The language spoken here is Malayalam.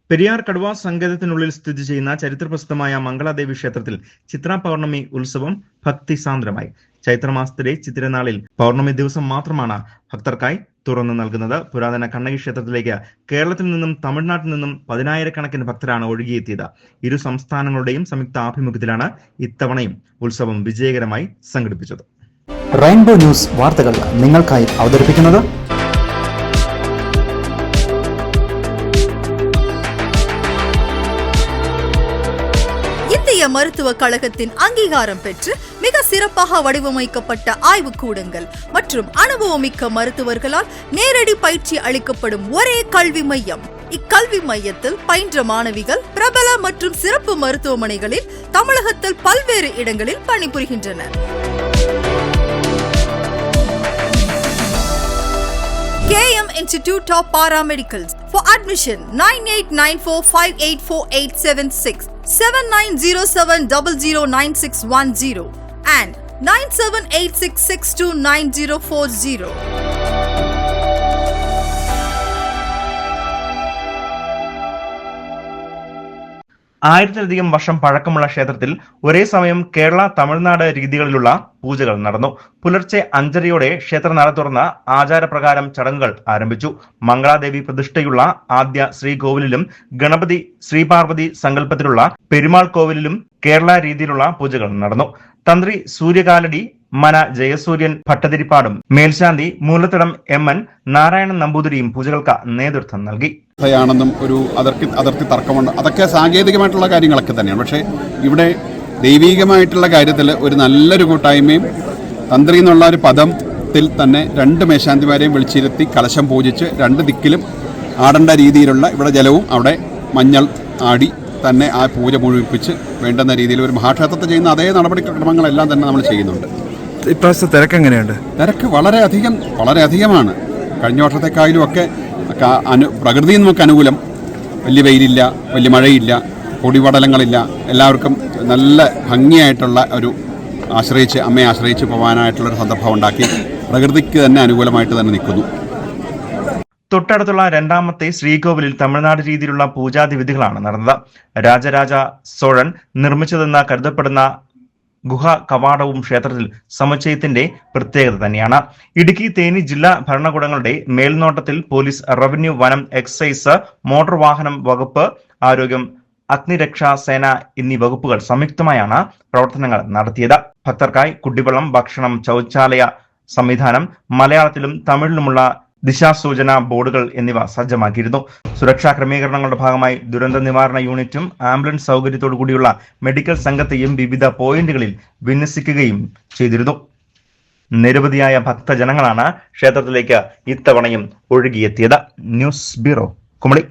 പെരിയാർ കടുവ സങ്കേതത്തിനുള്ളിൽ സ്ഥിതി ചെയ്യുന്ന ചരിത്രപ്രസിദ്ധമായ മംഗളാദേവി ക്ഷേത്രത്തിൽ ചിത്ര പൗർണമി ഉത്സവം ഭക്തിസാന്ദ്രമായി. ചൈത്രമാസത്തിലെ ചിത്തിരനാളിൽ പൗർണമി ദിവസം മാത്രമാണ് ഭക്തർക്കായി തുറന്നു നൽകുന്നത്. പുരാതന കണ്ണകി ക്ഷേത്രത്തിലേക്ക് കേരളത്തിൽ നിന്നും തമിഴ്നാട്ടിൽ നിന്നും 10,000-കണക്കിന് ഭക്തരാണ് ഒഴുകിയെത്തിയത്. ഇരു സംസ്ഥാനങ്ങളുടെയും സംയുക്ത ആഭിമുഖ്യത്തിലാണ് ഇത്തവണയും ഉത്സവം വിജയകരമായി സംഘടിപ്പിച്ചത്. റെയിൻബോ ന്യൂസ് വാർത്തകൾ നിങ്ങൾക്കായി അവതരിപ്പിക്കുന്നത് இந்திய மருத்துவக் கழகத்தின் அங்கீகாரம் பெற்று மிக சிறப்பாக வடிவமைக்கப்பட்ட ஆய்வுக்கூடங்கள் மற்றும் அனுபவமிக்க மருத்துவர்களால் நேரடி பயிற்சி அளிக்கப்படும் ஒரே கல்வி மையம். இக்கல்வி மையத்தில் பயின்ற மாணவிகள் பிரபல மற்றும் சிறப்பு மருத்துவமனைகளில் தமிழகத்தில் பல்வேறு இடங்களில் பணிபுரிகின்றனர். KM Institute of Paramedicals. For admission 9894584876 7907009610 and 9786629040. ആയിരത്തിലധികം വർഷം പഴക്കമുള്ള ക്ഷേത്രത്തിൽ ഒരേ സമയം കേരള തമിഴ്നാട് രീതികളിലുള്ള പൂജകൾ നടന്നു. പുലർച്ചെ 5:30 ക്ഷേത്രനട തുറന്ന ആചാരപ്രകാരം ചടങ്ങുകൾ ആരംഭിച്ചു. മംഗളാദേവി പ്രതിഷ്ഠയുള്ള ആദ്യ ശ്രീകോവിലിലും ഗണപതി ശ്രീപാർവതി സങ്കല്പത്തിലുള്ള പെരുമാൾ കോവിലിലും കേരള രീതിയിലുള്ള പൂജകൾ നടന്നു. തന്ത്രി സൂര്യകാലടി മന ജയസൂര്യൻ ഭട്ടതിരിപ്പാടും മേൽശാന്തി മൂലത്തടം MN നാരായണൻ നമ്പൂതിരിയും പൂജകൾക്ക് നേതൃത്വം നൽകി. ണെന്നും ഒരു അതിർത്തി തർക്കമുണ്ട്. അതൊക്കെ സാങ്കേതികമായിട്ടുള്ള കാര്യങ്ങളൊക്കെ തന്നെയാണ്. പക്ഷേ ഇവിടെ ദൈവീകമായിട്ടുള്ള കാര്യത്തിൽ ഒരു നല്ലൊരു കൂട്ടായ്മയും തന്ത്രി എന്നുള്ള ഒരു പദത്തിൽ തന്നെ 2 മേശാന്തിമാരെയും വിളിച്ചിരുത്തി കലശം പൂജിച്ച് 2 ദിക്കിലും ആടേണ്ട രീതിയിലുള്ള ഇവിടെ ജലവും അവിടെ മഞ്ഞൾ ആടി തന്നെ ആ പൂജ മുഴുവിപ്പിച്ച് വേണ്ടുന്ന രീതിയിൽ ഒരു മഹാക്ഷേത്രത്തിൽ ചെയ്യുന്ന അതേ നടപടിക്രമങ്ങളെല്ലാം തന്നെ നമ്മൾ ചെയ്യുന്നുണ്ട്. ഇപ്രാവശ്യത്തെ തിരക്ക് എങ്ങനെയുണ്ട്? തിരക്ക് വളരെയധികമാണ്. കഴിഞ്ഞ വർഷത്തെക്കായാലും ഒക്കെ പ്രകൃതി നമുക്ക് അനുകൂലം. വലിയ വെയിലില്ല, വലിയ മഴയില്ല, പൊടിപടലങ്ങളില്ല. എല്ലാവർക്കും നല്ല ഭംഗിയായിട്ടുള്ള ഒരു അമ്മയെ ആശ്രയിച്ച് പോകാനായിട്ടുള്ളൊരു സന്ദർഭം ഉണ്ടാക്കി പ്രകൃതിക്ക് തന്നെ അനുകൂലമായിട്ട് തന്നെ നിൽക്കുന്നു. തൊട്ടടുത്തുള്ള 2ാമത്തെ ശ്രീകോവിലിൽ തമിഴ്നാട് രീതിയിലുള്ള പൂജാതിവിധികളാണ് നടന്നത്. രാജരാജ സോഴൻ നിർമ്മിച്ചതെന്ന് കരുതപ്പെടുന്ന ഗുഹ കവാടവും ക്ഷേത്രത്തിൽ സമുച്ചയത്തിന്റെ പ്രത്യേകത തന്നെയാണ്. ഇടുക്കി, തേനി ജില്ലാ ഭരണകൂടങ്ങളുടെ മേൽനോട്ടത്തിൽ പോലീസ്, റവന്യൂ, വനം, എക്സൈസ്, മോട്ടോർ വാഹനം വകുപ്പ്, ആരോഗ്യം, അഗ്നിരക്ഷാ സേന എന്നീ വകുപ്പുകൾ സംയുക്തമായാണ് പ്രവർത്തനങ്ങൾ നടത്തിയത്. ഭക്തർക്കായി കുടിവെള്ളം, ഭക്ഷണം, ശൗചാലയ സംവിധാനം, മലയാളത്തിലും തമിഴിലുമുള്ള ദിശാസൂചന ബോർഡുകൾ എന്നിവ സജ്ജമാക്കിയിരുന്നു. സുരക്ഷാ ക്രമീകരണങ്ങളുടെ ഭാഗമായി ദുരന്ത നിവാരണ യൂണിറ്റും ആംബുലൻസ് സൗകര്യത്തോടു കൂടിയുള്ള മെഡിക്കൽ സംഘത്തെയും വിവിധ പോയിന്റുകളിൽ വിന്യസിക്കുകയും ചെയ്തിരുന്നു. നിരവധിയായ ഭക്തജനങ്ങളാണ് ക്ഷേത്രത്തിലേക്ക് ഇത്തവണയും ഒഴുകിയെത്തിയത്. News bureau, Kumily.